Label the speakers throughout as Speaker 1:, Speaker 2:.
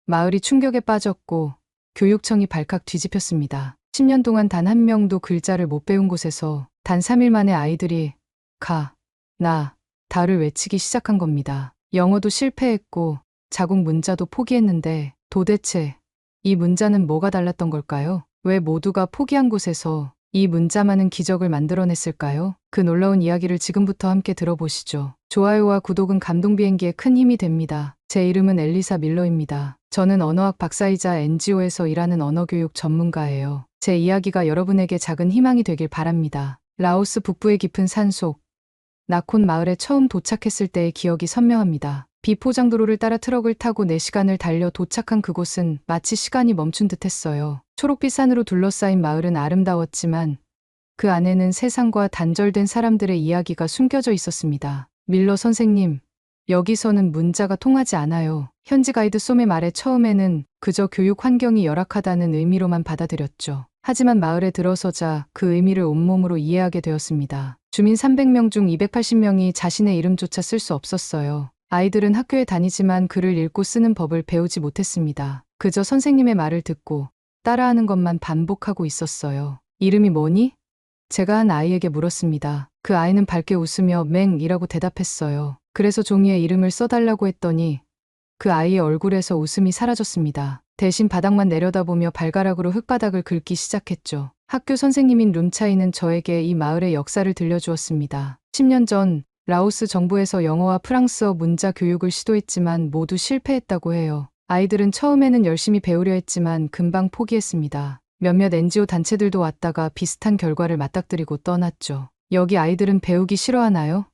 Speaker 1: 마을이 충격에 빠졌고 교육청이 발칵 뒤집혔습니다. 10년 동안 단 한 명도 글자를 못 배운 곳에서 단 3일 만에 아이들이 가, 나, 다를 외치기 시작한 겁니다. 영어도 실패했고 자국 문자도 포기했는데 도대체 이 문자는 뭐가 달랐던 걸까요? 왜 모두가 포기한 곳에서 이 문자만은 기적을 만들어냈을까요? 그 놀라운 이야기를 지금부터 함께 들어보시죠. 좋아요와 구독은 감동비행기에 큰 힘이 됩니다. 제 이름은 엘리사 밀러입니다. 저는 언어학 박사이자 NGO에서 일하는 언어교육 전문가예요. 제 이야기가 여러분에게 작은 희망이 되길 바랍니다. 라오스 북부의 깊은 산속, 나콘 마을에 처음 도착했을 때의 기억이 선명합니다. 비포장도로를 따라 트럭을 타고 4시간을 달려 도착한 그곳은 마치 시간이 멈춘 듯했어요. 초록빛 산으로 둘러싸인 마을은 아름다웠지만 그 안에는 세상과 단절된 사람들의 이야기가 숨겨져 있었습니다. 밀러 선생님, 여기서는 문자가 통하지 않아요. 현지 가이드 솜의 말에 처음에는 그저 교육 환경이 열악하다는 의미로만 받아들였죠. 하지만 마을에 들어서자 그 의미를 온몸으로 이해하게 되었습니다. 주민 300명 중 280명이 자신의 이름조차 쓸 수 없었어요. 아이들은 학교에 다니지만 글을 읽고 쓰는 법을 배우지 못했습니다. 그저 선생님의 말을 듣고 따라하는 것만 반복하고 있었어요. 이름이 뭐니? 제가 한 아이에게 물었습니다. 그 아이는 밝게 웃으며 맹이라고 대답했어요. 그래서 종이에 이름을 써달라고 했더니 그 아이의 얼굴에서 웃음이 사라졌습니다. 대신 바닥만 내려다보며 발가락으로 흙바닥을 긁기 시작했죠. 학교 선생님인 룸차이는 저에게 이 마을의 역사를 들려주었습니다. 10년 전 라오스 정부에서 영어와 프랑스어 문자 교육을 시도했지만 모두 실패했다고 해요. 아이들은 처음에는 열심히 배우려 했지만 금방 포기했습니다. 몇몇 NGO 단체들도 왔다가 비슷한 결과를 맞닥뜨리고 떠났죠. 여기 아이들은 배우기 싫어하나요?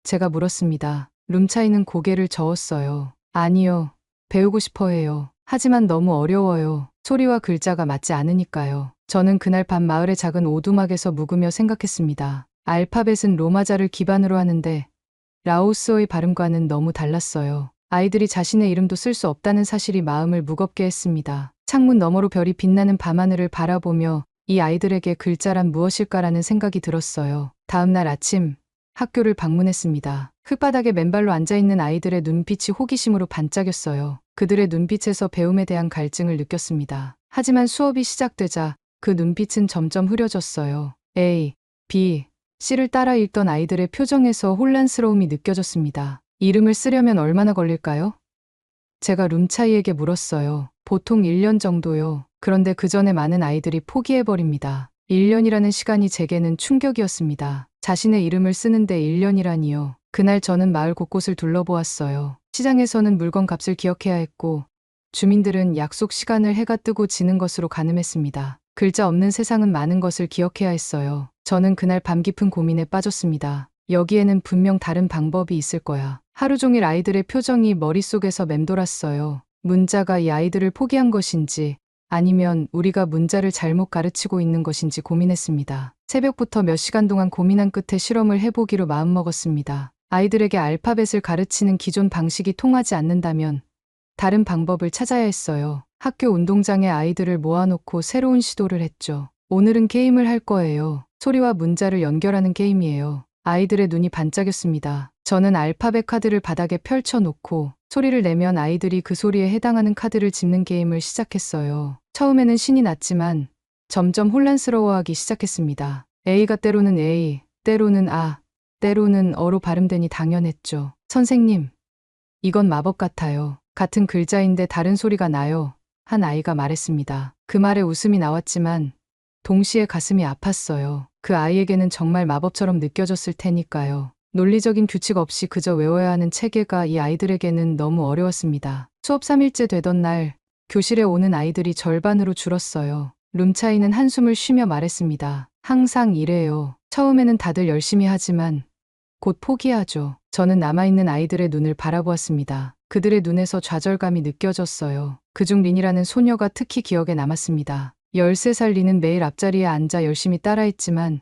Speaker 1: 제가 물었습니다. 룸차이는 고개를 저었어요. 아니요. 배우고 싶어 해요. 하지만 너무 어려워요. 소리와 글자가 맞지 않으니까요. 저는 그날 밤 마을의 작은 오두막에서 묵으며 생각했습니다. 알파벳은 로마자를 기반으로 하는데 라오스어의 발음과는 너무 달랐어요. 아이들이 자신의 이름도 쓸 수 없다는 사실이 마음을 무겁게 했습니다. 창문 너머로 별이 빛나는 밤하늘을 바라보며 이 아이들에게 글자란 무엇일까라는 생각이 들었어요. 다음 날 아침 학교를 방문했습니다. 흙바닥에 맨발로 앉아있는 아이들의 눈빛이 호기심으로 반짝였어요. 그들의 눈빛에서 배움에 대한 갈증을 느꼈습니다. 하지만 수업이 시작되자 그 눈빛은 점점 흐려졌어요. A, B, C를 따라 읽던 아이들의 표정에서 혼란스러움이 느껴졌습니다. 이름을 쓰려면 얼마나 걸릴까요? 제가 룸차이에게 물었어요. 보통 1년 정도요. 그런데 그 전에 많은 아이들이 포기해버립니다. 1년이라는 시간이 제게는 충격이었습니다. 자신의 이름을 쓰는데 1년이라니요. 그날 저는 마을 곳곳을 둘러보았어요. 시장에서는 물건 값을 기억해야 했고 주민들은 약속 시간을 해가 뜨고 지는 것으로 가늠했습니다. 글자 없는 세상은 많은 것을 기억해야 했어요. 저는 그날 밤 깊은 고민에 빠졌습니다. 여기에는 분명 다른 방법이 있을 거야. 하루 종일 아이들의 표정이 머릿속에서 맴돌았어요. 문자가 이 아이들을 포기한 것인지 아니면 우리가 문자를 잘못 가르치고 있는 것인지 고민했습니다. 새벽부터 몇 시간 동안 고민한 끝에 실험을 해보기로 마음먹었습니다. 아이들에게 알파벳을 가르치는 기존 방식이 통하지 않는다면 다른 방법을 찾아야 했어요. 학교 운동장에 아이들을 모아놓고 새로운 시도를 했죠. 오늘은 게임을 할 거예요. 소리와 문자를 연결하는 게임이에요. 아이들의 눈이 반짝였습니다. 저는 알파벳 카드를 바닥에 펼쳐놓고 소리를 내면 아이들이 그 소리에 해당하는 카드를 짚는 게임을 시작했어요. 처음에는 신이 났지만 점점 혼란스러워하기 시작했습니다. A가 때로는 A, 때로는 아, 때로는 어로 발음되니 당연했죠. 선생님, 이건 마법 같아요. 같은 글자인데 다른 소리가 나요. 한 아이가 말했습니다. 그 말에 웃음이 나왔지만 동시에 가슴이 아팠어요. 그 아이에게는 정말 마법처럼 느껴졌을 테니까요. 논리적인 규칙 없이 그저 외워야 하는 체계가 이 아이들에게는 너무 어려웠습니다. 수업 3일째 되던 날 교실에 오는 아이들이 절반으로 줄었어요. 룸차이는 한숨을 쉬며 말했습니다. 항상 이래요. 처음에는 다들 열심히 하지만 곧 포기하죠. 저는 남아있는 아이들의 눈을 바라보았습니다. 그들의 눈에서 좌절감이 느껴졌어요. 그중 린이라는 소녀가 특히 기억에 남았습니다. 13살 린은 매일 앞자리에 앉아 열심히 따라했지만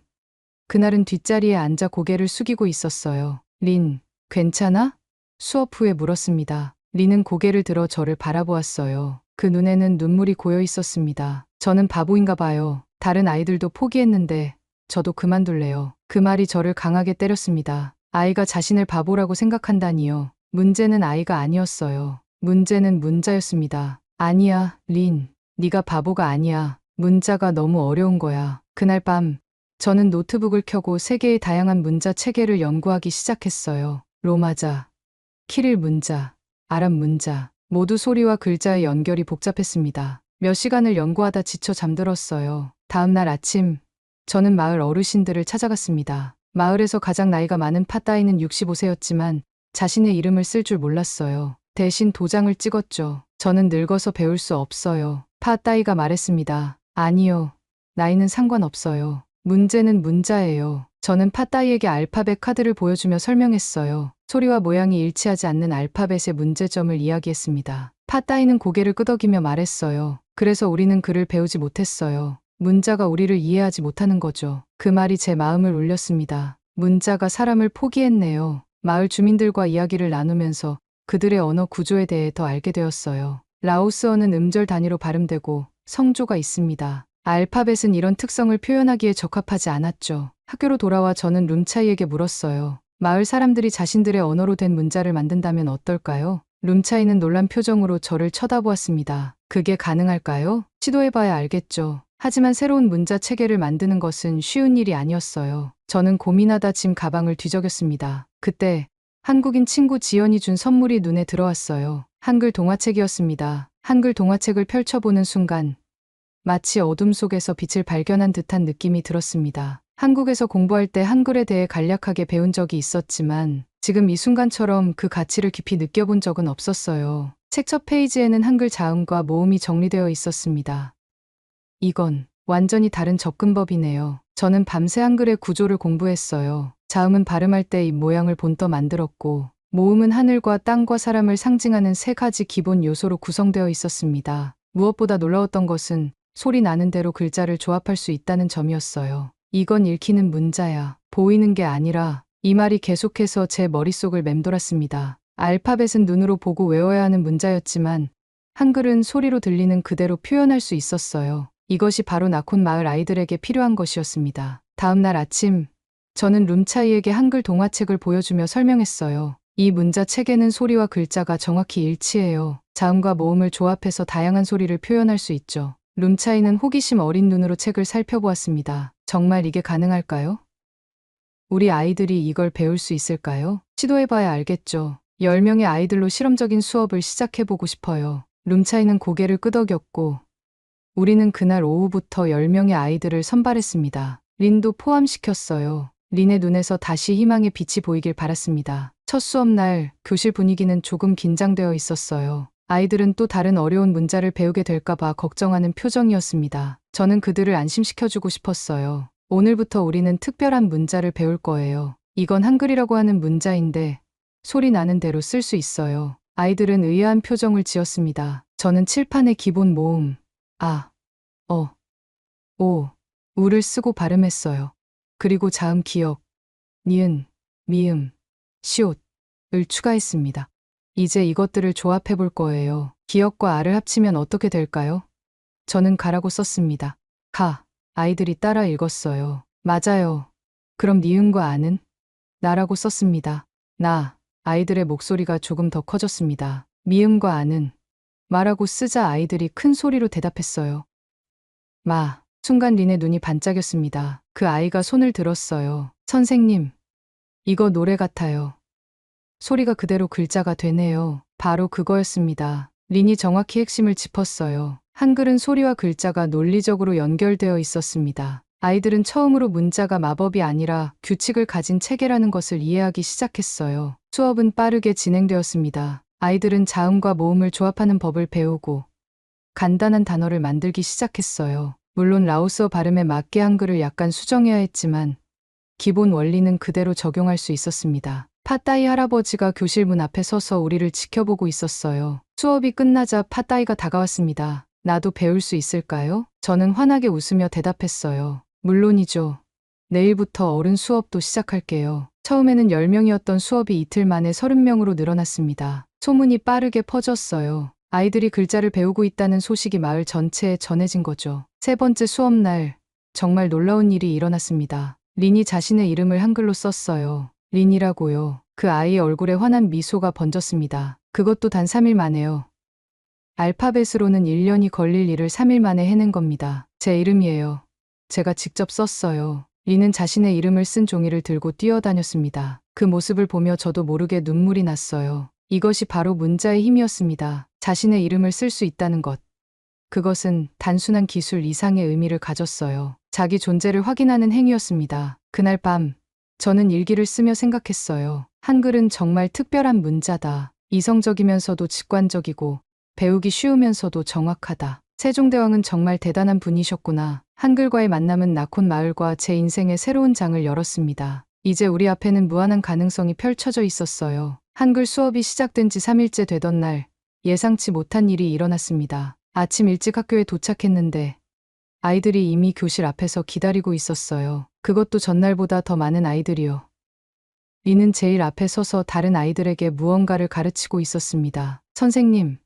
Speaker 1: 그날은 뒷자리에 앉아 고개를 숙이고 있었어요. 린, 괜찮아? 수업 후에 물었습니다. 린은 고개를 들어 저를 바라보았어요. 그 눈에는 눈물이 고여 있었습니다. 저는 바보인가 봐요. 다른 아이들도 포기했는데 저도 그만둘래요. 그 말이 저를 강하게 때렸습니다. 아이가 자신을 바보라고 생각한다니요. 문제는 아이가 아니었어요. 문제는 문자였습니다. 아니야, 린. 네가 바보가 아니야. 문자가 너무 어려운 거야. 그날 밤 저는 노트북을 켜고 세계의 다양한 문자 체계를 연구하기 시작했어요. 로마자, 키릴 문자, 아랍 문자, 모두 소리와 글자의 연결이 복잡했습니다. 몇 시간을 연구하다 지쳐 잠들었어요. 다음 날 아침, 저는 마을 어르신들을 찾아갔습니다. 마을에서 가장 나이가 많은 파따이는 65세였지만 자신의 이름을 쓸 줄 몰랐어요. 대신 도장을 찍었죠. 저는 늙어서 배울 수 없어요. 파따이가 말했습니다. 아니요. 나이는 상관없어요. 문제는 문자예요. 저는 파따이에게 알파벳 카드를 보여주며 설명했어요. 소리와 모양이 일치하지 않는 알파벳의 문제점을 이야기했습니다. 파따이는 고개를 끄덕이며 말했어요. 그래서 우리는 글을 배우지 못했어요. 문자가 우리를 이해하지 못하는 거죠. 그 말이 제 마음을 울렸습니다. 문자가 사람을 포기했네요. 마을 주민들과 이야기를 나누면서 그들의 언어 구조에 대해 더 알게 되었어요. 라오스어는 음절 단위로 발음되고 성조가 있습니다. 알파벳은 이런 특성을 표현하기에 적합하지 않았죠. 학교로 돌아와 저는 룸차이에게 물었어요. 마을 사람들이 자신들의 언어로 된 문자를 만든다면 어떨까요? 룸차이는 놀란 표정으로 저를 쳐다보았습니다. 그게 가능할까요? 시도해봐야 알겠죠. 하지만 새로운 문자 체계를 만드는 것은 쉬운 일이 아니었어요. 저는 고민하다 짐 가방을 뒤적였습니다. 그때 한국인 친구 지연이 준 선물이 눈에 들어왔어요. 한글 동화책이었습니다. 한글 동화책을 펼쳐보는 순간 마치 어둠 속에서 빛을 발견한 듯한 느낌이 들었습니다. 한국에서 공부할 때 한글에 대해 간략하게 배운 적이 있었지만 지금 이 순간처럼 그 가치를 깊이 느껴본 적은 없었어요. 책 첫 페이지에는 한글 자음과 모음이 정리되어 있었습니다. 이건 완전히 다른 접근법이네요. 저는 밤새 한글의 구조를 공부했어요. 자음은 발음할 때 이 모양을 본떠 만들었고, 모음은 하늘과 땅과 사람을 상징하는 세 가지 기본 요소로 구성되어 있었습니다. 무엇보다 놀라웠던 것은 소리 나는 대로 글자를 조합할 수 있다는 점이었어요. 이건 읽히는 문자야. 보이는 게 아니라 이 말이 계속해서 제 머릿속을 맴돌았습니다. 알파벳은 눈으로 보고 외워야 하는 문자였지만 한글은 소리로 들리는 그대로 표현할 수 있었어요. 이것이 바로 나콘 마을 아이들에게 필요한 것이었습니다. 다음 날 아침, 저는 룸차이에게 한글 동화책을 보여주며 설명했어요. 이 문자 책에는 소리와 글자가 정확히 일치해요. 자음과 모음을 조합해서 다양한 소리를 표현할 수 있죠. 룸차이는 호기심 어린 눈으로 책을 살펴보았습니다. 정말 이게 가능할까요? 우리 아이들이 이걸 배울 수 있을까요? 시도해봐야 알겠죠. 10명의 아이들로 실험적인 수업을 시작해보고 싶어요. 룸차이는 고개를 끄덕였고, 우리는 그날 오후부터 10명의 아이들을 선발했습니다. 린도 포함시켰어요. 린의 눈에서 다시 희망의 빛이 보이길 바랐습니다. 첫 수업날 교실 분위기는 조금 긴장되어 있었어요. 아이들은 또 다른 어려운 문자를 배우게 될까봐 걱정하는 표정이었습니다. 저는 그들을 안심시켜주고 싶었어요. 오늘부터 우리는 특별한 문자를 배울 거예요. 이건 한글이라고 하는 문자인데 소리 나는 대로 쓸 수 있어요. 아이들은 의아한 표정을 지었습니다. 저는 칠판의 기본 모음, 아, 어, 오, 우를 쓰고 발음했어요. 그리고 자음 기억, 니은, 미음, 시옷을 추가했습니다. 이제 이것들을 조합해 볼 거예요. 기억과 아를 합치면 어떻게 될까요? 저는 가라고 썼습니다. 가. 아이들이 따라 읽었어요. 맞아요. 그럼 니은과 아는? 나라고 썼습니다. 나. 아이들의 목소리가 조금 더 커졌습니다. 미음과 아는? 마라고 쓰자 아이들이 큰 소리로 대답했어요. 마. 순간 린의 눈이 반짝였습니다. 그 아이가 손을 들었어요. 선생님, 이거 노래 같아요. 소리가 그대로 글자가 되네요. 바로 그거였습니다. 린이 정확히 핵심을 짚었어요. 한글은 소리와 글자가 논리적으로 연결되어 있었습니다. 아이들은 처음으로 문자가 마법이 아니라 규칙을 가진 체계라는 것을 이해하기 시작했어요. 수업은 빠르게 진행되었습니다. 아이들은 자음과 모음을 조합하는 법을 배우고 간단한 단어를 만들기 시작했어요. 물론 라오스어 발음에 맞게 한글을 약간 수정해야 했지만 기본 원리는 그대로 적용할 수 있었습니다. 파따이 할아버지가 교실 문 앞에 서서 우리를 지켜보고 있었어요. 수업이 끝나자 파따이가 다가왔습니다. 나도 배울 수 있을까요? 저는 환하게 웃으며 대답했어요. 물론이죠. 내일부터 어른 수업도 시작할게요. 처음에는 10명이었던 수업이 이틀 만에 30명으로 늘어났습니다. 소문이 빠르게 퍼졌어요. 아이들이 글자를 배우고 있다는 소식이 마을 전체에 전해진 거죠. 세 번째 수업날, 정말 놀라운 일이 일어났습니다. 린이 자신의 이름을 한글로 썼어요. 린이라고요. 그 아이의 얼굴에 환한 미소가 번졌습니다. 그것도 단 3일 만에요. 알파벳으로는 1년이 걸릴 일을 3일 만에 해낸 겁니다. 제 이름이에요. 제가 직접 썼어요. 리는 자신의 이름을 쓴 종이를 들고 뛰어다녔습니다. 그 모습을 보며 저도 모르게 눈물이 났어요. 이것이 바로 문자의 힘이었습니다. 자신의 이름을 쓸 수 있다는 것. 그것은 단순한 기술 이상의 의미를 가졌어요. 자기 존재를 확인하는 행위였습니다. 그날 밤, 저는 일기를 쓰며 생각했어요. 한글은 정말 특별한 문자다. 이성적이면서도 직관적이고 배우기 쉬우면서도 정확하다. 세종대왕은 정말 대단한 분이셨구나. 한글과의 만남은 나콘 마을과 제 인생의 새로운 장을 열었습니다. 이제 우리 앞에는 무한한 가능성이 펼쳐져 있었어요. 한글 수업이 시작된 지 3일째 되던 날, 예상치 못한 일이 일어났습니다. 아침 일찍 학교에 도착했는데 아이들이 이미 교실 앞에서 기다리고 있었어요. 그것도 전날보다 더 많은 아이들이요. 리는 제일 앞에 서서 다른 아이들에게 무언가를 가르치고 있었습니다. 선생님,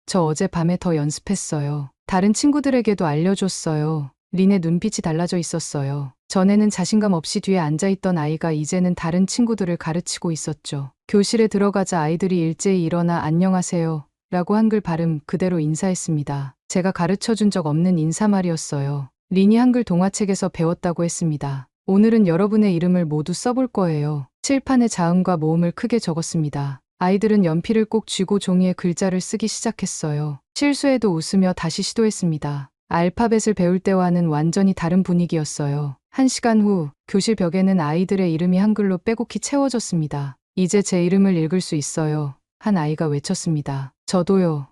Speaker 1: 저 어젯밤에 더 연습했어요. 다른 친구들에게도 알려줬어요. 린의 눈빛이 달라져 있었어요. 전에는 자신감 없이 뒤에 앉아있던 아이가 이제는 다른 친구들을 가르치고 있었죠. 교실에 들어가자 아이들이 일제히 일어나 안녕하세요 라고 한글 발음 그대로 인사했습니다. 제가 가르쳐준 적 없는 인사말이었어요. 린이 한글 동화책에서 배웠다고 했습니다. 오늘은 여러분의 이름을 모두 써볼 거예요. 칠판에 자음과 모음을 크게 적었습니다. 아이들은 연필을 꼭 쥐고 종이에 글자를 쓰기 시작했어요. 실수에도 웃으며 다시 시도했습니다. 알파벳을 배울 때와는 완전히 다른 분위기였어요. 1시간 후 교실 벽에는 아이들의 이름이 한글로 빼곡히 채워졌습니다. 이제 제 이름을 읽을 수 있어요. 한 아이가 외쳤습니다. 저도요.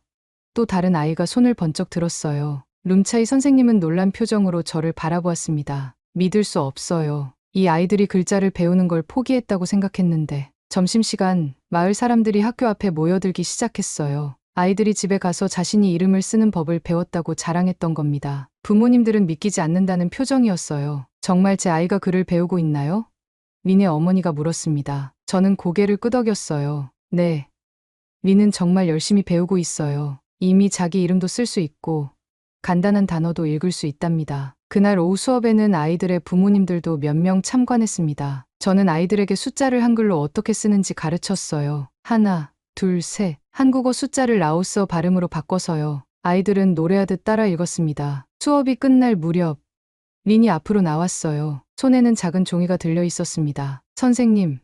Speaker 1: 또 다른 아이가 손을 번쩍 들었어요. 룸차이 선생님은 놀란 표정으로 저를 바라보았습니다. 믿을 수 없어요. 이 아이들이 글자를 배우는 걸 포기했다고 생각했는데. 점심시간, 마을 사람들이 학교 앞에 모여들기 시작했어요. 아이들이 집에 가서 자신이 이름을 쓰는 법을 배웠다고 자랑했던 겁니다. 부모님들은 믿기지 않는다는 표정이었어요. 정말 제 아이가 글을 배우고 있나요? 린의 어머니가 물었습니다. 저는 고개를 끄덕였어요. 네. 린은 정말 열심히 배우고 있어요. 이미 자기 이름도 쓸 수 있고 간단한 단어도 읽을 수 있답니다. 그날 오후 수업에는 아이들의 부모님들도 몇 명 참관했습니다. 저는 아이들에게 숫자를 한글로 어떻게 쓰는지 가르쳤어요. 하나, 둘, 셋. 한국어 숫자를 라오스어 발음으로 바꿔서요. 아이들은 노래하듯 따라 읽었습니다. 수업이 끝날 무렵 린이 앞으로 나왔어요. 손에는 작은 종이가 들려 있었습니다. 선생님,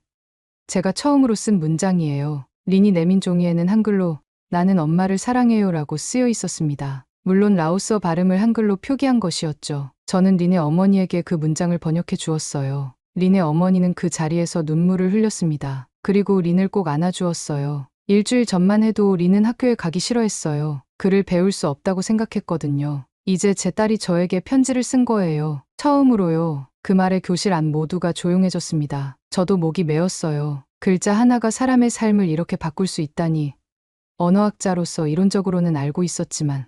Speaker 1: 제가 처음으로 쓴 문장이에요. 린이 내민 종이에는 한글로 나는 엄마를 사랑해요 라고 쓰여 있었습니다. 물론 라오스어 발음을 한글로 표기한 것이었죠. 저는 린의 어머니에게 그 문장을 번역해 주었어요. 린의 어머니는 그 자리에서 눈물을 흘렸습니다. 그리고 린을 꼭 안아주었어요. 일주일 전만 해도 린은 학교에 가기 싫어했어요. 글을 배울 수 없다고 생각했거든요. 이제 제 딸이 저에게 편지를 쓴 거예요. 처음으로요. 그 말에 교실 안 모두가 조용해졌습니다. 저도 목이 메었어요. 글자 하나가 사람의 삶을 이렇게 바꿀 수 있다니. 언어학자로서 이론적으로는 알고 있었지만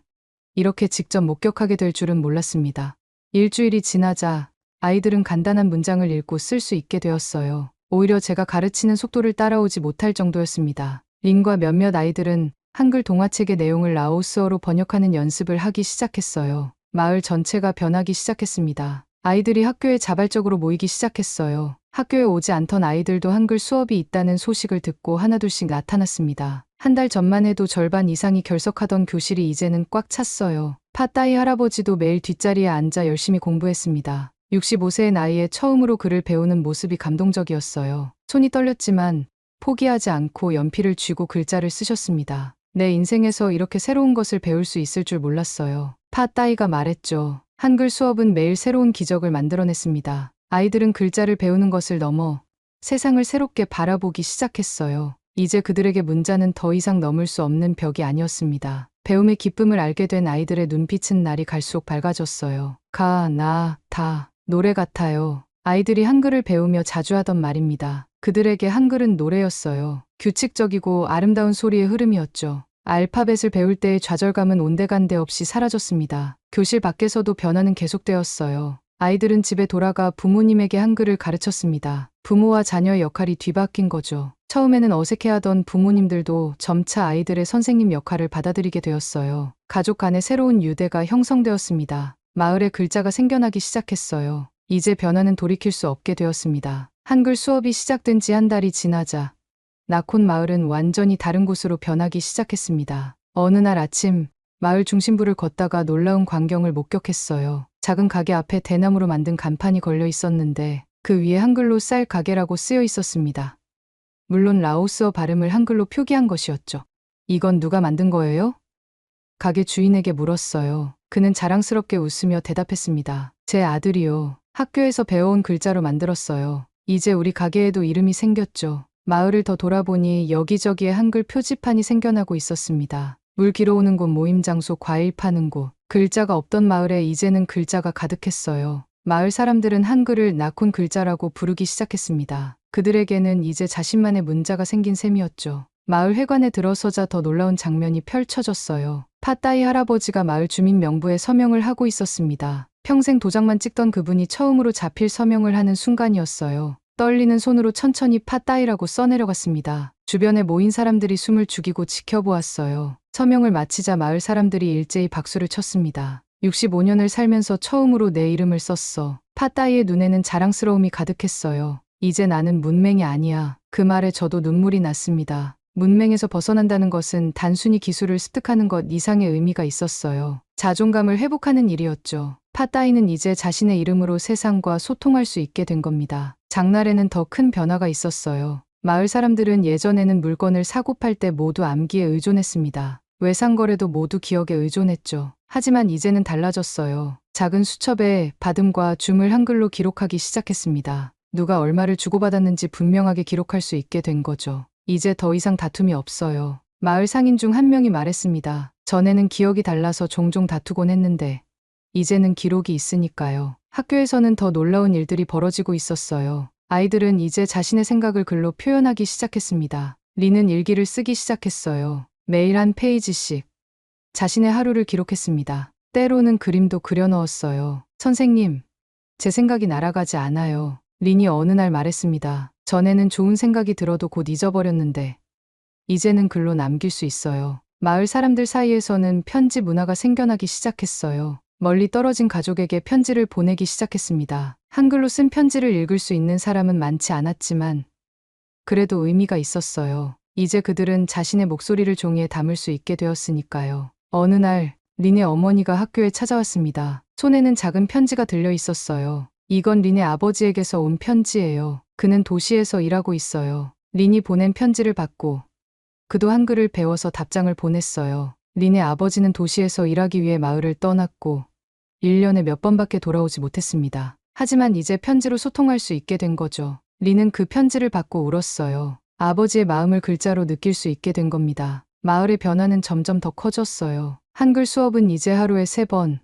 Speaker 1: 이렇게 직접 목격하게 될 줄은 몰랐습니다. 일주일이 지나자 아이들은 간단한 문장을 읽고 쓸 수 있게 되었어요. 오히려 제가 가르치는 속도를 따라오지 못할 정도였습니다. 린과 몇몇 아이들은 한글 동화책의 내용을 라오스어로 번역하는 연습을 하기 시작했어요. 마을 전체가 변하기 시작했습니다. 아이들이 학교에 자발적으로 모이기 시작했어요. 학교에 오지 않던 아이들도 한글 수업이 있다는 소식을 듣고 하나둘씩 나타났습니다. 한 달 전만 해도 절반 이상이 결석하던 교실이 이제는 꽉 찼어요. 파따이 할아버지도 매일 뒷자리에 앉아 열심히 공부했습니다. 65세의 나이에 처음으로 글을 배우는 모습이 감동적이었어요. 손이 떨렸지만 포기하지 않고 연필을 쥐고 글자를 쓰셨습니다. 내 인생에서 이렇게 새로운 것을 배울 수 있을 줄 몰랐어요. 파따이가 말했죠. 한글 수업은 매일 새로운 기적을 만들어냈습니다. 아이들은 글자를 배우는 것을 넘어 세상을 새롭게 바라보기 시작했어요. 이제 그들에게 문자는 더 이상 넘을 수 없는 벽이 아니었습니다. 배움의 기쁨을 알게 된 아이들의 눈빛은 날이 갈수록 밝아졌어요. 가, 나, 다. 노래 같아요. 아이들이 한글을 배우며 자주 하던 말입니다. 그들에게 한글은 노래였어요. 규칙적이고 아름다운 소리의 흐름이었죠. 알파벳을 배울 때의 좌절감은 온데간데 없이 사라졌습니다. 교실 밖에서도 변화는 계속되었어요. 아이들은 집에 돌아가 부모님에게 한글을 가르쳤습니다. 부모와 자녀의 역할이 뒤바뀐 거죠. 처음에는 어색해하던 부모님들도 점차 아이들의 선생님 역할을 받아들이게 되었어요. 가족 간의 새로운 유대가 형성되었습니다. 마을에 글자가 생겨나기 시작했어요. 이제 변화는 돌이킬 수 없게 되었습니다. 한글 수업이 시작된 지 한 달이 지나자 나콘 마을은 완전히 다른 곳으로 변하기 시작했습니다. 어느 날 아침 마을 중심부를 걷다가 놀라운 광경을 목격했어요. 작은 가게 앞에 대나무로 만든 간판이 걸려 있었는데 그 위에 한글로 쌀 가게라고 쓰여 있었습니다. 물론 라오스어 발음을 한글로 표기한 것이었죠. 이건 누가 만든 거예요? 가게 주인에게 물었어요. 그는 자랑스럽게 웃으며 대답했습니다. 제 아들이요. 학교에서 배워온 글자로 만들었어요. 이제 우리 가게에도 이름이 생겼죠. 마을을 더 돌아보니 여기저기에 한글 표지판이 생겨나고 있었습니다. 물 길어오는 곳, 모임 장소, 과일 파는 곳. 글자가 없던 마을에 이제는 글자가 가득했어요. 마을 사람들은 한글을 나콘 글자라고 부르기 시작했습니다. 그들에게는 이제 자신만의 문자가 생긴 셈이었죠. 마을 회관에 들어서자 더 놀라운 장면이 펼쳐졌어요. 파따이 할아버지가 마을 주민 명부에 서명을 하고 있었습니다. 평생 도장만 찍던 그분이 처음으로 자필 서명을 하는 순간이었어요. 떨리는 손으로 천천히 파따이라고 써내려갔습니다. 주변에 모인 사람들이 숨을 죽이고 지켜보았어요. 서명을 마치자 마을 사람들이 일제히 박수를 쳤습니다. 65년을 살면서 처음으로 내 이름을 썼어. 파따이의 눈에는 자랑스러움이 가득했어요. 이제 나는 문맹이 아니야. 그 말에 저도 눈물이 났습니다. 문맹에서 벗어난다는 것은 단순히 기술을 습득하는 것 이상의 의미가 있었어요. 자존감을 회복하는 일이었죠. 파따이는 이제 자신의 이름으로 세상과 소통할 수 있게 된 겁니다. 장날에는 더 큰 변화가 있었어요. 마을 사람들은 예전에는 물건을 사고 팔 때 모두 암기에 의존했습니다. 외상거래도 모두 기억에 의존했죠. 하지만 이제는 달라졌어요. 작은 수첩에 받음과 줌을 한글로 기록하기 시작했습니다. 누가 얼마를 주고받았는지 분명하게 기록할 수 있게 된 거죠. 이제 더 이상 다툼이 없어요. 마을 상인 중 한 명이 말했습니다. 전에는 기억이 달라서 종종 다투곤 했는데 이제는 기록이 있으니까요. 학교에서는 더 놀라운 일들이 벌어지고 있었어요. 아이들은 이제 자신의 생각을 글로 표현하기 시작했습니다. 리는 일기를 쓰기 시작했어요. 매일 한 페이지씩 자신의 하루를 기록했습니다. 때로는 그림도 그려 넣었어요. 선생님, 제 생각이 날아가지 않아요. 린이 어느 날 말했습니다. 전에는 좋은 생각이 들어도 곧 잊어버렸는데 이제는 글로 남길 수 있어요. 마을 사람들 사이에서는 편지 문화가 생겨나기 시작했어요. 멀리 떨어진 가족에게 편지를 보내기 시작했습니다. 한글로 쓴 편지를 읽을 수 있는 사람은 많지 않았지만 그래도 의미가 있었어요. 이제 그들은 자신의 목소리를 종이에 담을 수 있게 되었으니까요. 어느 날 린의 어머니가 학교에 찾아왔습니다. 손에는 작은 편지가 들려 있었어요. 이건 린의 아버지에게서 온 편지예요. 그는 도시에서 일하고 있어요. 린이 보낸 편지를 받고 그도 한글을 배워서 답장을 보냈어요. 린의 아버지는 도시에서 일하기 위해 마을을 떠났고 1년에 몇 번밖에 돌아오지 못했습니다. 하지만 이제 편지로 소통할 수 있게 된 거죠. 린은 그 편지를 받고 울었어요. 아버지의 마음을 글자로 느낄 수 있게 된 겁니다. 마을의 변화는 점점 더 커졌어요. 한글 수업은 이제 하루에 3번,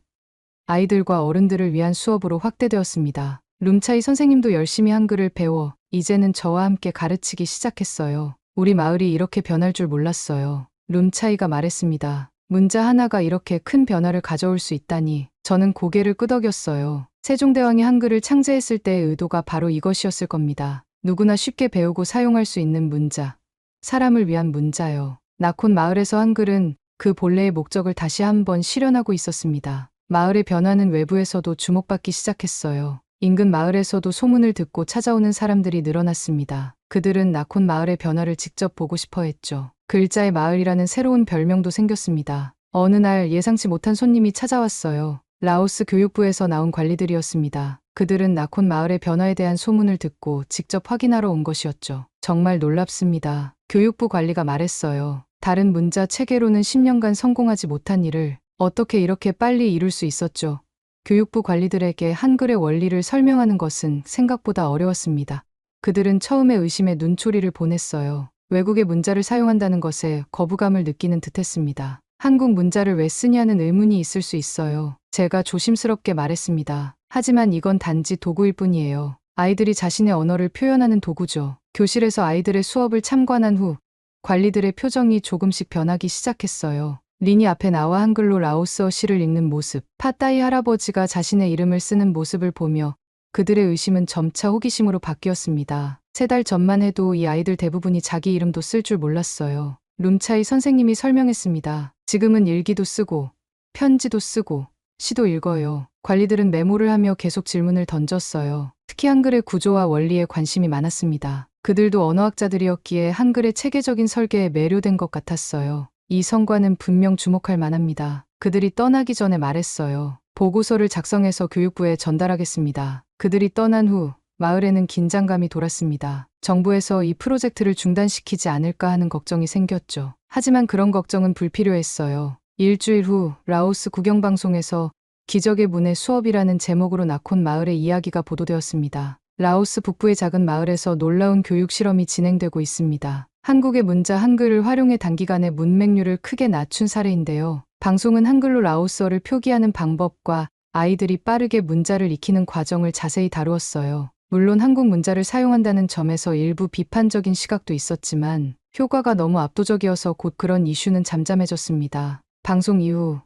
Speaker 1: 아이들과 어른들을 위한 수업으로 확대되었습니다. 룸차이 선생님도 열심히 한글을 배워 이제는 저와 함께 가르치기 시작했어요. 우리 마을이 이렇게 변할 줄 몰랐어요. 룸차이가 말했습니다. 문자 하나가 이렇게 큰 변화를 가져올 수 있다니. 저는 고개를 끄덕였어요. 세종대왕이 한글을 창제했을 때의 의도가 바로 이것이었을 겁니다. 누구나 쉽게 배우고 사용할 수 있는 문자. 사람을 위한 문자요. 나콘 마을에서 한글은 그 본래의 목적을 다시 한번 실현하고 있었습니다. 마을의 변화는 외부에서도 주목받기 시작했어요. 인근 마을에서도 소문을 듣고 찾아오는 사람들이 늘어났습니다. 그들은 나콘 마을의 변화를 직접 보고 싶어 했죠. 글자의 마을이라는 새로운 별명도 생겼습니다. 어느 날 예상치 못한 손님이 찾아왔어요. 라오스 교육부에서 나온 관리들이었습니다. 그들은 나콘 마을의 변화에 대한 소문을 듣고 직접 확인하러 온 것이었죠. 정말 놀랍습니다. 교육부 관리가 말했어요. 다른 문자 체계로는 10년간 성공하지 못한 일을 어떻게 이렇게 빨리 이룰 수 있었죠? 교육부 관리들에게 한글의 원리를 설명하는 것은 생각보다 어려웠습니다. 그들은 처음에 의심의 눈초리를 보냈어요. 외국의 문자를 사용한다는 것에 거부감을 느끼는 듯했습니다. 한국 문자를 왜 쓰냐는 의문이 있을 수 있어요. 제가 조심스럽게 말했습니다. 하지만 이건 단지 도구일 뿐이에요. 아이들이 자신의 언어를 표현하는 도구죠. 교실에서 아이들의 수업을 참관한 후 관리들의 표정이 조금씩 변하기 시작했어요. 린이 앞에 나와 한글로 라오스어 시를 읽는 모습, 파따이 할아버지가 자신의 이름을 쓰는 모습을 보며 그들의 의심은 점차 호기심으로 바뀌었습니다. 3달 전만 해도 이 아이들 대부분이 자기 이름도 쓸 줄 몰랐어요. 룸차이 선생님이 설명했습니다. 지금은 일기도 쓰고 편지도 쓰고 시도 읽어요. 관리들은 메모를 하며 계속 질문을 던졌어요. 특히 한글의 구조와 원리에 관심이 많았습니다. 그들도 언어학자들이었기에 한글의 체계적인 설계에 매료된 것 같았어요. 이 성과는 분명 주목할 만합니다. 그들이 떠나기 전에 말했어요. 보고서를 작성해서 교육부에 전달하겠습니다. 그들이 떠난 후 마을에는 긴장감이 돌았습니다. 정부에서 이 프로젝트를 중단시키지 않을까 하는 걱정이 생겼죠. 하지만 그런 걱정은 불필요했어요. 일주일 후 라오스 국영방송에서 기적의 문의 수업이라는 제목으로 나콘 마을의 이야기가 보도되었습니다. 라오스 북부의 작은 마을에서 놀라운 교육 실험이 진행되고 있습니다. 한국의 문자 한글을 활용해 단기간에 문맹률을 크게 낮춘 사례인데요. 방송은 한글로 라오스어를 표기하는 방법과 아이들이 빠르게 문자를 익히는 과정을 자세히 다루었어요. 물론 한국 문자를 사용한다는 점에서 일부 비판적인 시각도 있었지만 효과가 너무 압도적이어서 곧 그런 이슈는 잠잠해졌습니다. 방송 이후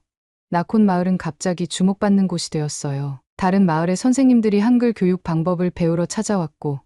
Speaker 1: 나콘 마을은 갑자기 주목받는 곳이 되었어요. 다른 마을의 선생님들이 한글 교육 방법을 배우러 찾아왔고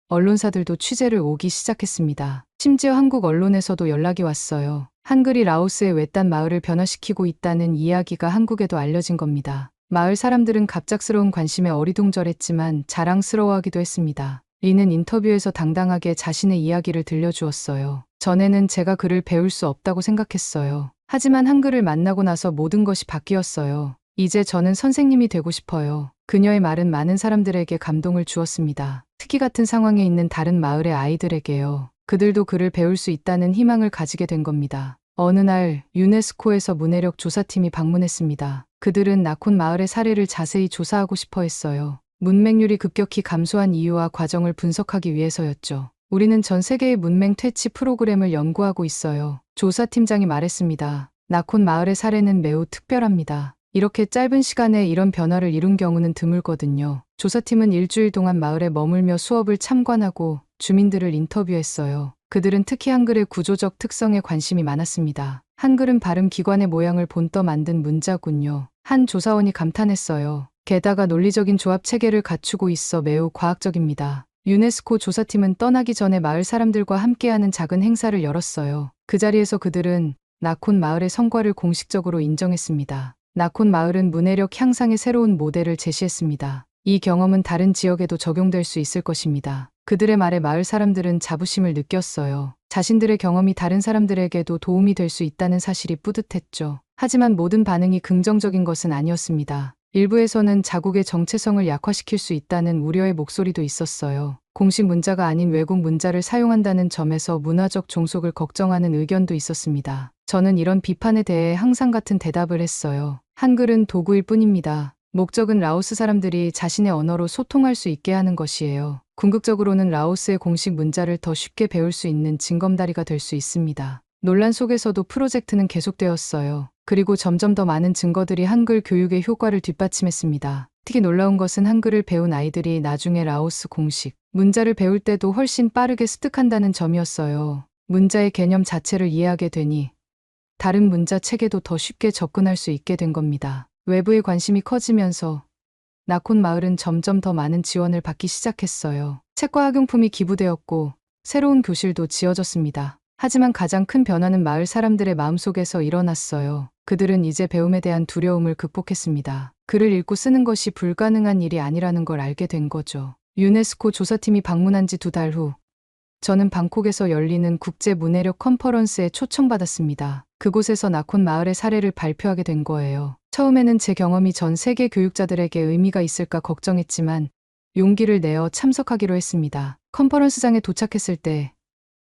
Speaker 1: 언론사들도 취재를 오기 시작했습니다. 심지어 한국 언론에서도 연락이 왔어요. 한글이 라오스의 외딴 마을을 변화시키고 있다는 이야기가 한국에도 알려진 겁니다. 마을 사람들은 갑작스러운 관심에 어리둥절했지만 자랑스러워하기도 했습니다. 리는 인터뷰에서 당당하게 자신의 이야기를 들려주었어요. 전에는 제가 글을 배울 수 없다고 생각했어요. 하지만 한글을 만나고 나서 모든 것이 바뀌었어요. 이제 저는 선생님이 되고 싶어요. 그녀의 말은 많은 사람들에게 감동을 주었습니다. 특히 같은 상황에 있는 다른 마을의 아이들에게요. 그들도 글을 배울 수 있다는 희망을 가지게 된 겁니다. 어느 날 유네스코에서 문해력 조사팀이 방문했습니다. 그들은 나콘 마을의 사례를 자세히 조사하고 싶어 했어요. 문맹률이 급격히 감소한 이유와 과정을 분석하기 위해서였죠. 우리는 전 세계의 문맹 퇴치 프로그램을 연구하고 있어요. 조사팀장이 말했습니다. 나콘 마을의 사례는 매우 특별합니다. 이렇게 짧은 시간에 이런 변화를 이룬 경우는 드물거든요. 조사팀은 일주일 동안 마을에 머물며 수업을 참관하고 주민들을 인터뷰했어요. 그들은 특히 한글의 구조적 특성에 관심이 많았습니다. 한글은 발음 기관의 모양을 본떠 만든 문자군요. 한 조사원이 감탄했어요. 게다가 논리적인 조합 체계를 갖추고 있어 매우 과학적입니다. 유네스코 조사팀은 떠나기 전에 마을 사람들과 함께하는 작은 행사를 열었어요. 그 자리에서 그들은 나콘 마을의 성과를 공식적으로 인정했습니다. 나콘 마을은 문해력 향상의 새로운 모델을 제시했습니다. 이 경험은 다른 지역에도 적용될 수 있을 것입니다. 그들의 말에 마을 사람들은 자부심을 느꼈어요. 자신들의 경험이 다른 사람들에게도 도움이 될 수 있다는 사실이 뿌듯했죠. 하지만 모든 반응이 긍정적인 것은 아니었습니다. 일부에서는 자국의 정체성을 약화시킬 수 있다는 우려의 목소리도 있었어요. 공식 문자가 아닌 외국 문자를 사용한다는 점에서 문화적 종속을 걱정하는 의견도 있었습니다. 저는 이런 비판에 대해 항상 같은 대답을 했어요. 한글은 도구일 뿐입니다. 목적은 라오스 사람들이 자신의 언어로 소통할 수 있게 하는 것이에요. 궁극적으로는 라오스의 공식 문자를 더 쉽게 배울 수 있는 징검다리가 될 수 있습니다. 논란 속에서도 프로젝트는 계속되었어요. 그리고 점점 더 많은 증거들이 한글 교육의 효과를 뒷받침했습니다. 특히 놀라운 것은 한글을 배운 아이들이 나중에 라오스 공식 문자를 배울 때도 훨씬 빠르게 습득한다는 점이었어요. 문자의 개념 자체를 이해하게 되니 다른 문자 체계도 더 쉽게 접근할 수 있게 된 겁니다. 외부의 관심이 커지면서 나콘 마을은 점점 더 많은 지원을 받기 시작했어요. 책과 학용품이 기부되었고 새로운 교실도 지어졌습니다. 하지만 가장 큰 변화는 마을 사람들의 마음속에서 일어났어요. 그들은 이제 배움에 대한 두려움을 극복했습니다. 글을 읽고 쓰는 것이 불가능한 일이 아니라는 걸 알게 된 거죠. 유네스코 조사팀이 방문한 지 2달 후 저는 방콕에서 열리는 국제 문해력 컨퍼런스에 초청받았습니다. 그곳에서 나콘 마을의 사례를 발표하게 된 거예요. 처음에는 제 경험이 전 세계 교육자들에게 의미가 있을까 걱정했지만 용기를 내어 참석하기로 했습니다. 컨퍼런스장에 도착했을 때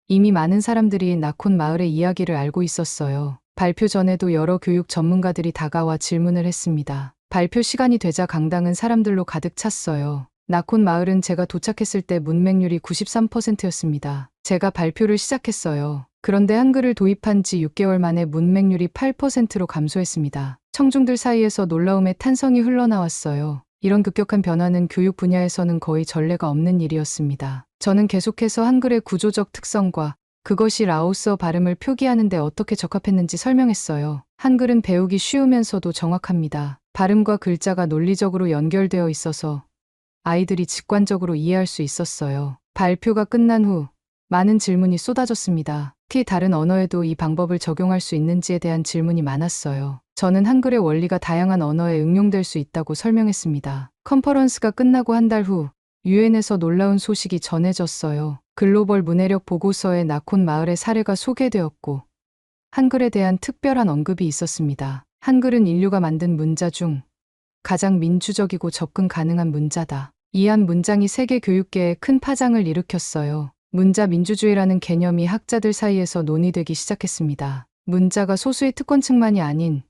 Speaker 1: 이미 많은 사람들이 나콘 마을의 이야기를 알고 있었어요. 발표 전에도 여러 교육 전문가들이 다가와 질문을 했습니다. 발표 시간이 되자 강당은 사람들로 가득 찼어요. 나콘 마을은 제가 도착했을 때 문맹률이 93%였습니다. 제가 발표를 시작했어요. 그런데 한글을 도입한 지 6개월 만에 문맹률이 8%로 감소했습니다. 청중들 사이에서 놀라움의 탄성이 흘러나왔어요. 이런 급격한 변화는 교육 분야에서는 거의 전례가 없는 일이었습니다. 저는 계속해서 한글의 구조적 특성과 그것이 라오스어 발음을 표기하는 데 어떻게 적합했는지 설명했어요. 한글은 배우기 쉬우면서도 정확합니다. 발음과 글자가 논리적으로 연결되어 있어서 아이들이 직관적으로 이해할 수 있었어요. 발표가 끝난 후 많은 질문이 쏟아졌습니다. 특히 다른 언어에도 이 방법을 적용할 수 있는지에 대한 질문이 많았어요. 저는 한글의 원리가 다양한 언어에 응용될 수 있다고 설명했습니다. 컨퍼런스가 끝나고 한 달 후 유엔에서 놀라운 소식이 전해졌어요. 글로벌 문해력 보고서에 나콘 마을의 사례가 소개되었고 한글에 대한 특별한 언급이 있었습니다. 한글은 인류가 만든 문자 중 가장 민주적이고 접근 가능한 문자다. 이 한 문장이 세계 교육계에 큰 파장을 일으켰어요. 문자 민주주의라는 개념이 학자들 사이에서 논의되기 시작했습니다. 문자가 소수의 특권층만이 아닌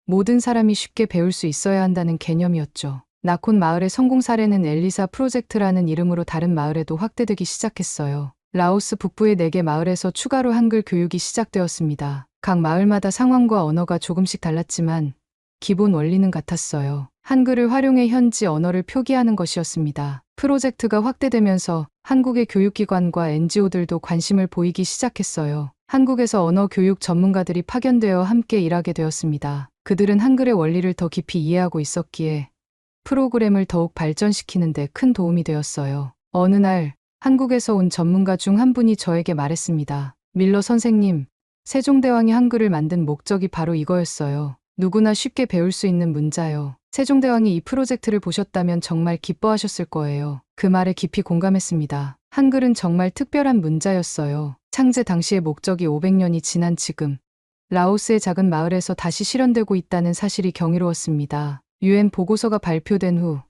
Speaker 1: 모든 사람이 쉽게 배울 수 있어야 한다는 개념이었죠. 나콘 마을의 성공 사례는 엘리사 프로젝트라는 이름으로 다른 마을에도 확대되기 시작했어요. 라오스 북부의 4개 마을에서 추가로 한글 교육이 시작되었습니다. 각 마을마다 상황과 언어가 조금씩 달랐지만 기본 원리는 같았어요. 한글을 활용해 현지 언어를 표기하는 것이었습니다. 프로젝트가 확대되면서 한국의 교육기관과 NGO들도 관심을 보이기 시작했어요. 한국에서 언어 교육 전문가들이 파견되어 함께 일하게 되었습니다. 그들은 한글의 원리를 더 깊이 이해하고 있었기에 프로그램을 더욱 발전시키는 데 큰 도움이 되었어요. 어느 날 한국에서 온 전문가 중 한 분이 저에게 말했습니다. 밀러 선생님, 세종대왕이 한글을 만든 목적이 바로 이거였어요. 누구나 쉽게 배울 수 있는 문자요. 세종대왕이 이 프로젝트를 보셨다면 정말 기뻐하셨을 거예요. 그 말에 깊이 공감했습니다. 한글은 정말 특별한 문자였어요. 창제 당시의 목적이 500년이 지난 지금 라오스의 작은 마을에서 다시 실현되고 있다는 사실이 경이로웠습니다. UN 보고서가 발표된 후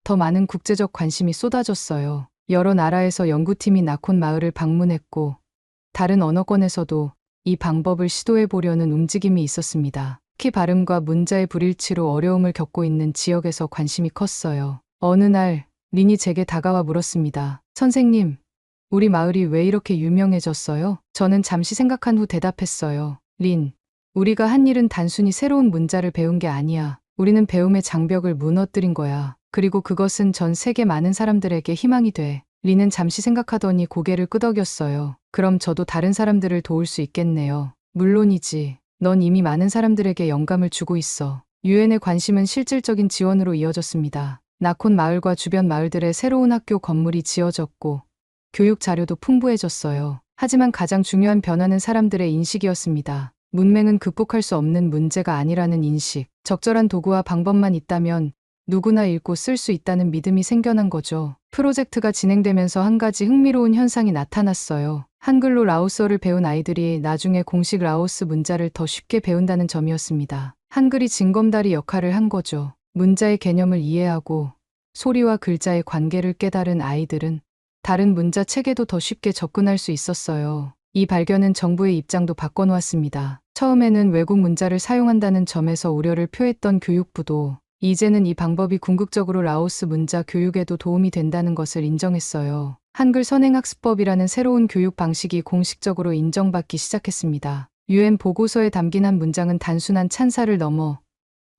Speaker 1: 더 많은 국제적 관심이 쏟아졌어요. 여러 나라에서 연구팀이 나콘 마을을 방문했고 다른 언어권에서도 이 방법을 시도해 보려는 움직임이 있었습니다. 특히 발음과 문자의 불일치로 어려움을 겪고 있는 지역에서 관심이 컸어요. 어느 날 린이 제게 다가와 물었습니다. 선생님, 우리 마을이 왜 이렇게 유명해졌어요? 저는 잠시 생각한 후 대답했어요. 린, 우리가 한 일은 단순히 새로운 문자를 배운 게 아니야. 우리는 배움의 장벽을 무너뜨린 거야. 그리고 그것은 전 세계 많은 사람들에게 희망이 돼. 린은 잠시 생각하더니 고개를 끄덕였어요. 그럼 저도 다른 사람들을 도울 수 있겠네요. 물론이지. 넌 이미 많은 사람들에게 영감을 주고 있어. 유엔의 관심은 실질적인 지원으로 이어졌습니다. 나콘 마을과 주변 마을들의 새로운 학교 건물이 지어졌고 교육 자료도 풍부해졌어요. 하지만 가장 중요한 변화는 사람들의 인식이었습니다. 문맹은 극복할 수 없는 문제가 아니라는 인식. 적절한 도구와 방법만 있다면 누구나 읽고 쓸 수 있다는 믿음이 생겨난 거죠. 프로젝트가 진행되면서 한 가지 흥미로운 현상이 나타났어요. 한글로 라오스어를 배운 아이들이 나중에 공식 라오스 문자를 더 쉽게 배운다는 점이었습니다. 한글이 징검다리 역할을 한 거죠. 문자의 개념을 이해하고 소리와 글자의 관계를 깨달은 아이들은 다른 문자 체계도 더 쉽게 접근할 수 있었어요. 이 발견은 정부의 입장도 바꿔놓았습니다. 처음에는 외국 문자를 사용한다는 점에서 우려를 표했던 교육부도 이제는 이 방법이 궁극적으로 라오스 문자 교육에도 도움이 된다는 것을 인정했어요. 한글 선행학습법이라는 새로운 교육 방식이 공식적으로 인정받기 시작했습니다. UN 보고서에 담긴 한 문장은 단순한 찬사를 넘어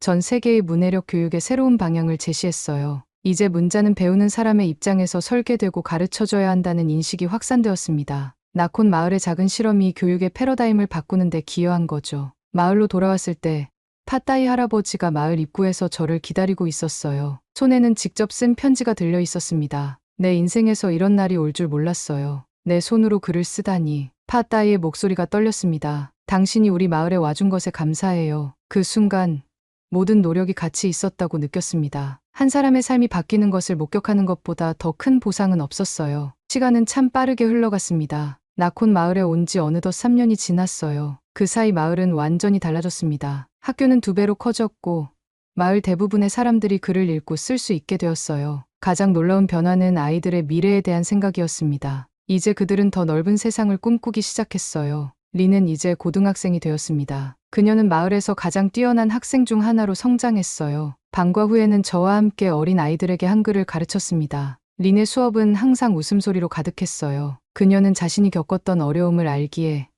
Speaker 1: 전 세계의 문해력 교육의 새로운 방향을 제시했어요. 이제 문자는 배우는 사람의 입장에서 설계되고 가르쳐줘야 한다는 인식이 확산되었습니다. 나콘 마을의 작은 실험이 교육의 패러다임을 바꾸는 데 기여한 거죠. 마을로 돌아왔을 때 파따이 할아버지가 마을 입구에서 저를 기다리고 있었어요. 손에는 직접 쓴 편지가 들려 있었습니다. 내 인생에서 이런 날이 올 줄 몰랐어요. 내 손으로 글을 쓰다니. 파따이의 목소리가 떨렸습니다. 당신이 우리 마을에 와준 것에 감사해요. 그 순간 모든 노력이 가치 있었다고 느꼈습니다. 한 사람의 삶이 바뀌는 것을 목격하는 것보다 더 큰 보상은 없었어요. 시간은 참 빠르게 흘러갔습니다. 나콘 마을에 온 지 어느덧 3년이 지났어요. 그 사이 마을은 완전히 달라졌습니다. 학교는 2배로 커졌고 마을 대부분의 사람들이 글을 읽고 쓸 수 있게 되었어요. 가장 놀라운 변화는 아이들의 미래에 대한 생각이었습니다. 이제 그들은 더 넓은 세상을 꿈꾸기 시작했어요. 리는 이제 고등학생이 되었습니다. 그녀는 마을에서 가장 뛰어난 학생 중 하나로 성장했어요. 방과 후에는 저와 함께 어린 아이들에게 한글을 가르쳤습니다. 린의 수업은 항상 웃음소리로 가득했어요. 그녀는 자신이 겪었던 어려움을 알기에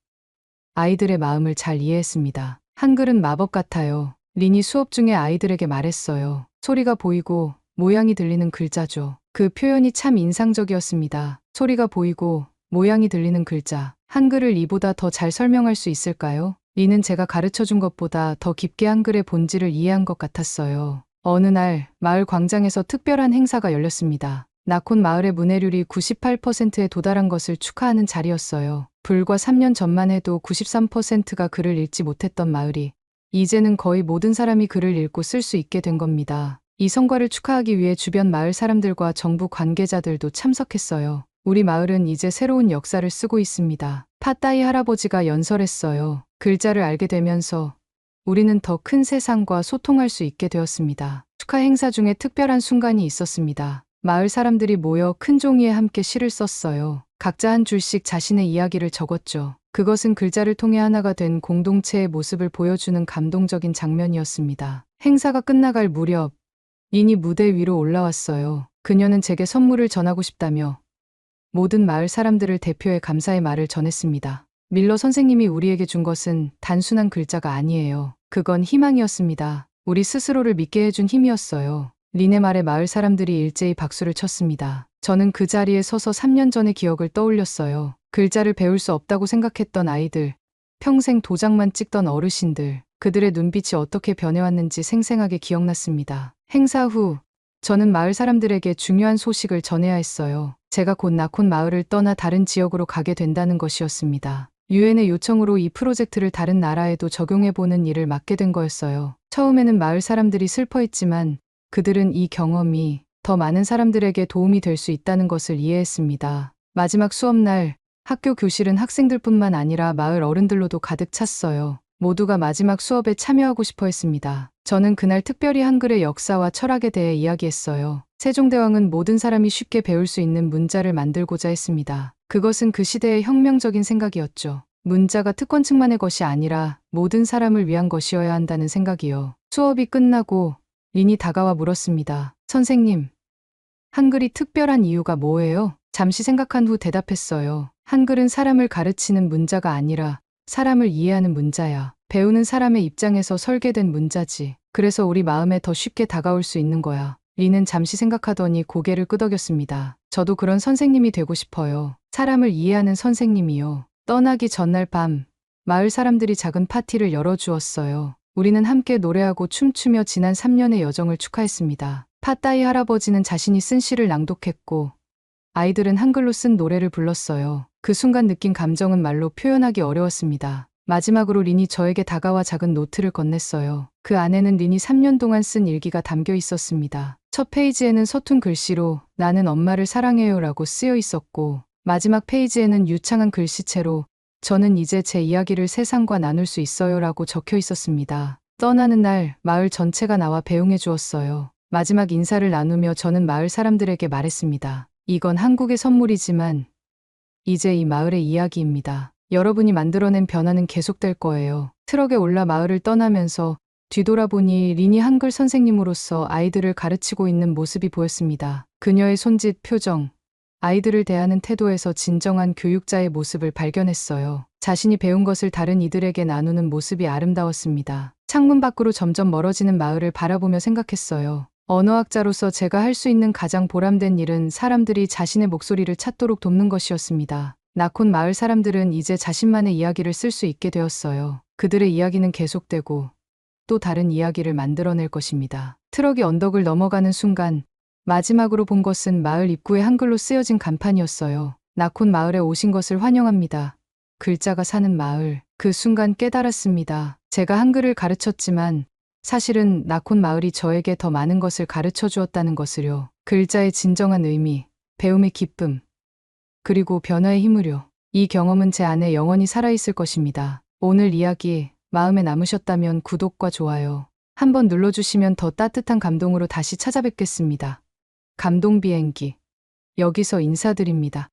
Speaker 1: 아이들의 마음을 잘 이해했습니다. 한글은 마법 같아요. 린이 수업 중에 아이들에게 말했어요. 소리가 보이고 모양이 들리는 글자죠. 그 표현이 참 인상적이었습니다. 소리가 보이고 모양이 들리는 글자. 한글을 이보다 더 잘 설명할 수 있을까요? 린은 제가 가르쳐준 것보다 더 깊게 한글의 본질을 이해한 것 같았어요. 어느 날 마을 광장에서 특별한 행사가 열렸습니다. 나콘 마을의 문해률이 98%에 도달한 것을 축하하는 자리였어요. 불과 3년 전만 해도 93%가 글을 읽지 못했던 마을이 이제는 거의 모든 사람이 글을 읽고 쓸 수 있게 된 겁니다. 이 성과를 축하하기 위해 주변 마을 사람들과 정부 관계자들도 참석했어요. 우리 마을은 이제 새로운 역사를 쓰고 있습니다. 팟따이 할아버지가 연설했어요. 글자를 알게 되면서 우리는 더 큰 세상과 소통할 수 있게 되었습니다. 축하 행사 중에 특별한 순간이 있었습니다. 마을 사람들이 모여 큰 종이에 함께 시를 썼어요. 각자 한 줄씩 자신의 이야기를 적었죠. 그것은 글자를 통해 하나가 된 공동체의 모습을 보여주는 감동적인 장면이었습니다. 행사가 끝나갈 무렵 린이 무대 위로 올라왔어요. 그녀는 제게 선물을 전하고 싶다며 모든 마을 사람들을 대표해 감사의 말을 전했습니다. 밀러 선생님이 우리에게 준 것은 단순한 글자가 아니에요. 그건 희망이었습니다. 우리 스스로를 믿게 해준 힘이었어요. 린의 말에 마을 사람들이 일제히 박수를 쳤습니다. 저는 그 자리에 서서 3년 전의 기억을 떠올렸어요. 글자를 배울 수 없다고 생각했던 아이들, 평생 도장만 찍던 어르신들, 그들의 눈빛이 어떻게 변해왔는지 생생하게 기억났습니다. 행사 후 저는 마을 사람들에게 중요한 소식을 전해야 했어요. 제가 곧 나콘 마을을 떠나 다른 지역으로 가게 된다는 것이었습니다. 유엔의 요청으로 이 프로젝트를 다른 나라에도 적용해보는 일을 맡게 된 거였어요. 처음에는 마을 사람들이 슬퍼했지만 그들은 이 경험이 더 많은 사람들에게 도움이 될 수 있다는 것을 이해했습니다. 마지막 수업날 학교 교실은 학생들뿐만 아니라 마을 어른들로도 가득 찼어요. 모두가 마지막 수업에 참여하고 싶어 했습니다. 저는 그날 특별히 한글의 역사와 철학에 대해 이야기했어요. 세종대왕은 모든 사람이 쉽게 배울 수 있는 문자를 만들고자 했습니다. 그것은 그 시대의 혁명적인 생각이었죠. 문자가 특권층만의 것이 아니라 모든 사람을 위한 것이어야 한다는 생각이요. 수업이 끝나고 린이 다가와 물었습니다. 선생님, 한글이 특별한 이유가 뭐예요? 잠시 생각한 후 대답했어요. 한글은 사람을 가르치는 문자가 아니라 사람을 이해하는 문자야. 배우는 사람의 입장에서 설계된 문자지. 그래서 우리 마음에 더 쉽게 다가올 수 있는 거야. 린은 잠시 생각하더니 고개를 끄덕였습니다. 저도 그런 선생님이 되고 싶어요. 사람을 이해하는 선생님이요. 떠나기 전날 밤, 마을 사람들이 작은 파티를 열어주었어요. 우리는 함께 노래하고 춤추며 지난 3년의 여정을 축하했습니다. 팟따이 할아버지는 자신이 쓴 시를 낭독했고 아이들은 한글로 쓴 노래를 불렀어요. 그 순간 느낀 감정은 말로 표현하기 어려웠습니다. 마지막으로 린이 저에게 다가와 작은 노트를 건넸어요. 그 안에는 린이 3년 동안 쓴 일기가 담겨 있었습니다. 첫 페이지에는 서툰 글씨로 나는 엄마를 사랑해요라고 쓰여 있었고 마지막 페이지에는 유창한 글씨체로 저는 이제 제 이야기를 세상과 나눌 수 있어요라고 적혀 있었습니다. 떠나는 날 마을 전체가 나와 배웅해 주었어요. 마지막 인사를 나누며 저는 마을 사람들에게 말했습니다. 이건 한국의 선물이지만 이제 이 마을의 이야기입니다. 여러분이 만들어낸 변화는 계속될 거예요. 트럭에 올라 마을을 떠나면서 뒤돌아보니 린이 한글 선생님으로서 아이들을 가르치고 있는 모습이 보였습니다. 그녀의 손짓, 표정, 아이들을 대하는 태도에서 진정한 교육자의 모습을 발견했어요. 자신이 배운 것을 다른 이들에게 나누는 모습이 아름다웠습니다. 창문 밖으로 점점 멀어지는 마을을 바라보며 생각했어요. 언어학자로서 제가 할 수 있는 가장 보람된 일은 사람들이 자신의 목소리를 찾도록 돕는 것이었습니다. 나콘 마을 사람들은 이제 자신만의 이야기를 쓸 수 있게 되었어요. 그들의 이야기는 계속되고 또 다른 이야기를 만들어낼 것입니다. 트럭이 언덕을 넘어가는 순간 마지막으로 본 것은 마을 입구에 한글로 쓰여진 간판이었어요. 나콘 마을에 오신 것을 환영합니다. 글자가 사는 마을. 그 순간 깨달았습니다. 제가 한글을 가르쳤지만 사실은 나콘 마을이 저에게 더 많은 것을 가르쳐 주었다는 것을요. 글자의 진정한 의미, 배움의 기쁨, 그리고 변화의 힘을요. 이 경험은 제 안에 영원히 살아있을 것입니다. 오늘 이야기 마음에 남으셨다면 구독과 좋아요 한번 눌러주시면 더 따뜻한 감동으로 다시 찾아뵙겠습니다. 감동 비행기 여기서 인사드립니다.